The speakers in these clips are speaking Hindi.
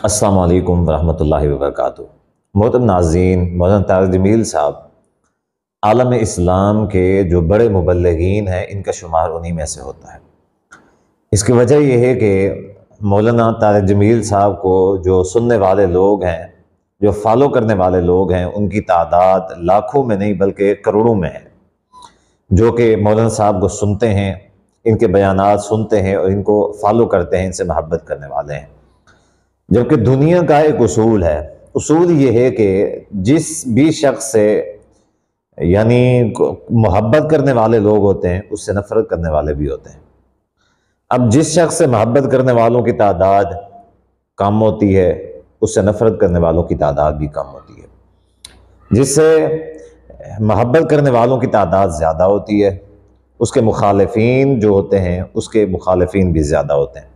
अस्सलामु अलैकुम वरहमतुल्लाहि वबरकातुहू। मोहतरम नाज़रीन, मौलाना तारिक जमील साहब आलम इस्लाम के जो बड़े मुबल्लिगीन हैं, इनका शुमार उन्हीं में से होता है। इसकी वजह यह है कि मौलाना तारिक जमील साहब को जो सुनने वाले लोग हैं, जो फॉलो करने वाले लोग हैं, उनकी तादाद लाखों में नहीं बल्कि करोड़ों में है, जो कि मौलाना साहब को सुनते हैं, इनके बयानात सुनते हैं और इनको फॉलो करते हैं, इनसे मोहब्बत करने वाले हैं। जबकि दुनिया का एक उसूल है, उसूल ये है कि जिस भी शख्स से यानी मोहब्बत करने वाले लोग होते हैं, उससे नफरत करने वाले भी होते हैं। अब जिस शख्स से मोहब्बत करने वालों की तादाद कम होती है, उससे नफरत करने वालों की तादाद भी कम होती है। जिससे मोहब्बत करने वालों की तादाद ज़्यादा होती है, उसके मुखालिफिन जो होते हैं, उसके मुखालिफिन भी ज़्यादा होते हैं।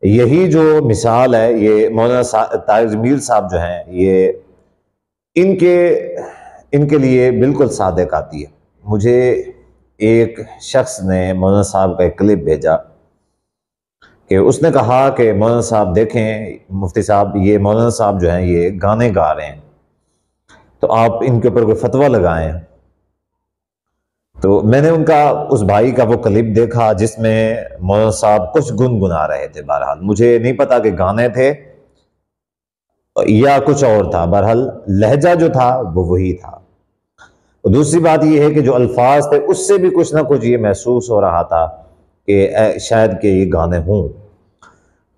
यही जो मिसाल है, ये मौलाना तारिक जमील साहब जो हैं, ये इनके लिए बिल्कुल सादिक आती है। मुझे एक शख्स ने मौलाना साहब का एक क्लिप भेजा कि उसने कहा कि मौलाना साहब देखें, मुफ्ती साहब, ये मौलाना साहब जो हैं ये गाने गा रहे हैं, तो आप इनके ऊपर कोई फतवा लगाएं। तो मैंने उस भाई का वो क्लिप देखा जिसमें मौलाना साहब कुछ गुनगुना रहे थे। बहरहाल मुझे नहीं पता कि गाने थे या कुछ और था, बहरहाल लहजा जो था वो वही था। और दूसरी बात ये है कि जो अल्फाज थे उससे भी कुछ ना कुछ ये महसूस हो रहा था कि शायद के ये गाने हों।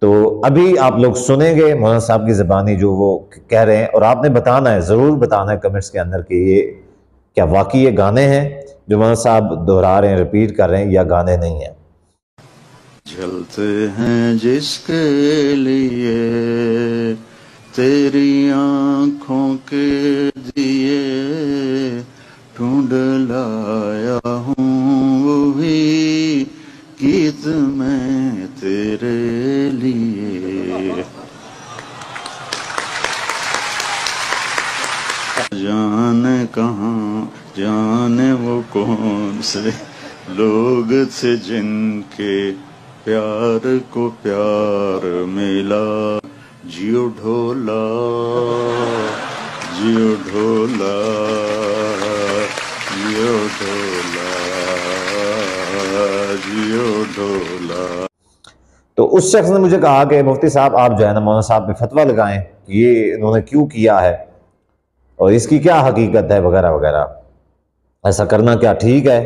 तो अभी आप लोग सुनेंगे मौलाना साहब की ज़बानी जो वो कह रहे हैं, और आपने बताना है, ज़रूर बताना है कमेंट्स के अंदर कि ये क्या वाकई ये गाने हैं जो मौलाना साहब दोहरा रहे हैं, रिपीट कर रहे हैं, या गाने नहीं हैं। जलते हैं जिसके लिए तेरी आंखों के दिए, ढूंढ लाया हूँ वही गीत मैं तेरे लिए। जाने कहाँ, जाने वो कौन से लोग थे जिनके प्यार को प्यार मिला। जियो ढोला, जियो ढोला, जियो ढोला, जियो ढोला। तो उस शख्स ने मुझे कहा कि मुफ्ती साहब आप जो है ना मौलाना साहब पे फतवा लगाएं, ये इन्होंने क्यों किया है और इसकी क्या हकीकत है वगैरह वगैरह, ऐसा करना क्या ठीक है।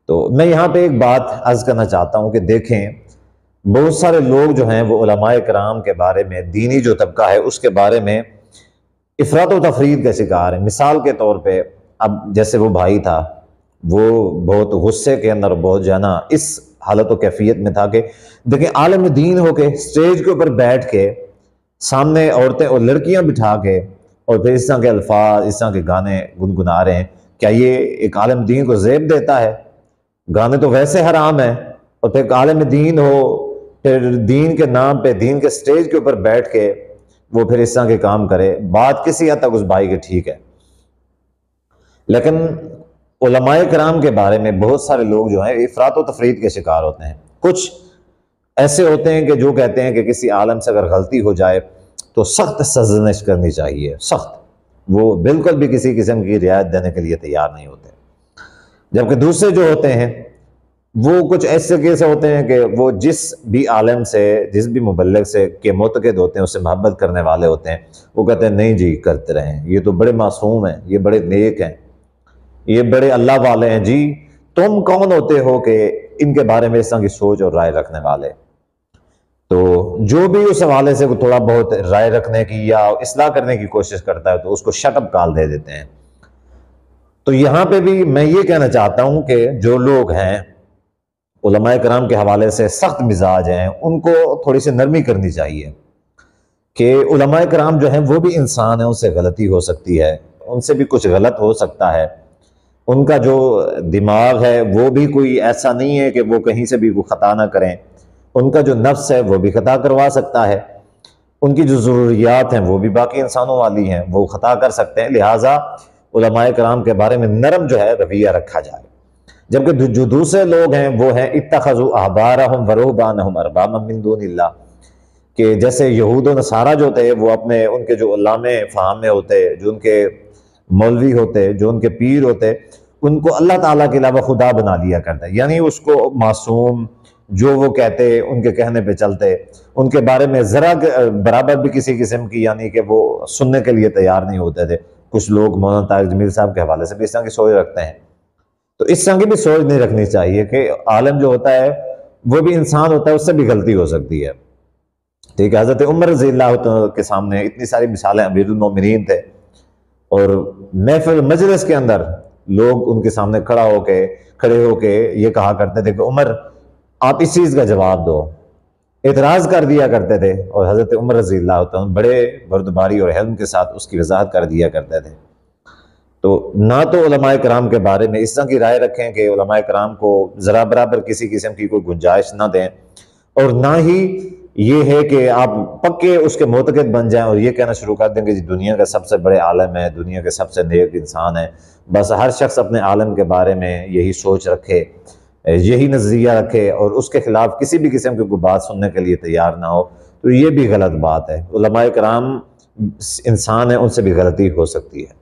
तो मैं यहाँ पे एक बात अर्ज करना चाहता हूँ कि देखें, बहुत सारे लोग जो हैं वो उलमाए कराम के बारे में, दीनी जो तबका है उसके बारे में इफरात व तफरीद का शिकार है। मिसाल के तौर पे, अब जैसे वो भाई था, वो बहुत गुस्से के अंदर, बहुत जो है ना इस हालत व कैफियत में था कि देखें, आलम दीन होके स्टेज के ऊपर बैठ के सामने औरतें और लड़कियां बिठा के और फिर इस तरह के अल्फाज, इस तरह के गाने गुनगुना रहे हैं। क्या ये एक आलम दीन को ज़ेब देता है? गाने तो वैसे हराम है, और फिर आलम दीन हो, फिर दीन के नाम पे दीन के स्टेज के ऊपर बैठ के वो फिर इस तरह के काम करे। बात किसी हद तक उस भाई के ठीक है, लेकिन उलमाए कराम के बारे में बहुत सारे लोग जो हैं इफरात व तफरीद के शिकार होते हैं। कुछ ऐसे होते हैं कि जो कहते हैं कि किसी आलम से अगर गलती हो जाए तो सख्त सरजनिश करनी चाहिए, सख्त। वो बिल्कुल भी किसी किस्म की रियायत देने के लिए तैयार नहीं होते। जबकि दूसरे जो होते हैं वो कुछ ऐसे केस होते हैं कि वो जिस भी आलम से, जिस भी मुबल्लिग से के मुतक़िद होते हैं, उससे मोहब्बत करने वाले होते हैं, वो कहते हैं नहीं जी, करते रहें, ये तो बड़े मासूम हैं, ये बड़े नेक हैं, ये बड़े अल्लाह वाले हैं। जी तुम कौन होते हो कि इनके बारे में इस तरह की सोच और राय रखने वाले? तो जो भी उस हवाले से थोड़ा बहुत राय रखने की या इस्लाह करने की कोशिश करता है तो उसको शटअप कॉल दे देते हैं। तो यहाँ पे भी मैं ये कहना चाहता हूँ कि जो लोग हैं उलमाए कराम के हवाले से सख्त मिजाज हैं, उनको थोड़ी सी नरमी करनी चाहिए कि उलमाए कराम जो हैं वो भी इंसान हैं, उनसे गलती हो सकती है, उनसे भी कुछ गलत हो सकता है। उनका जो दिमाग है वो भी कोई ऐसा नहीं है कि वो कहीं से भी वो ख़ता ना करें। उनका जो नफ्स है वो भी ख़ता करवा सकता है, उनकी जो ज़रूरियात हैं वो भी बाकी इंसानों वाली हैं, वो ख़ता कर सकते हैं। लिहाजा उलमाए कराम के बारे में नरम जो है रवैया रखा जाए। जबकि जो दूसरे लोग हैं वो हैं इत्तखज़ू अहबारहुम व रुहबानहुम अरबाबम मिन दूनिल्लाह, कि जैसे यहूद और नसारा जो थे वो अपने उनके जो उल्लामे फ़हामे होते, जो उनके मौलवी होते, जो उनके पीर होते, उनको अल्लाह ताला के अलावा खुदा बना लिया करते, यानी उसको मासूम, जो वो कहते उनके कहने पे चलते, उनके बारे में ज़रा बराबर भी किसी किस्म की यानी कि वो सुनने के लिए तैयार नहीं होते थे। कुछ लोग मौलाना तारिक जमील साहब के हवाले से भी इस तरह की सोच रखते हैं। तो इस तरह की भी सोच नहीं रखनी चाहिए कि आलम जो होता है वो भी इंसान होता है, उससे भी गलती हो सकती है। ठीक है, हज़रत उमर रज़ी अल्लाह के सामने इतनी सारी मिसालें, अमीरुल मोमिनीन थे और महफिल मजलिस के अंदर लोग उनके सामने खड़े होके ये कहा करते थे कि उमर आप इस चीज़ का जवाब दो, एतराज़ कर दिया करते थे। और हज़रत उमर रज़ी अल्लाह तआला बड़े बर्दबारी और हिल्म के साथ उसकी वजाहत कर दिया करते थे। तो ना तो उलमाए कराम के बारे में इस तरह की राय रखें कि उलमाए कराम को ज़रा बराबर किसी किस्म की कोई गुंजाइश ना दें, और ना ही ये है कि आप पक्के उसके मोतकद बन जाएं और ये कहना शुरू कर देंगे जी दुनिया का सबसे बड़े आलम है, दुनिया के सबसे नेक इंसान है। बस हर शख्स अपने आलम के बारे में यही सोच रखे, यही नज़रिया रखे और उसके खिलाफ किसी भी किस्म की कोई बात सुनने के लिए तैयार ना हो, तो ये भी गलत बात है। उलमाए कराम इंसान है, उनसे भी गलती हो सकती है।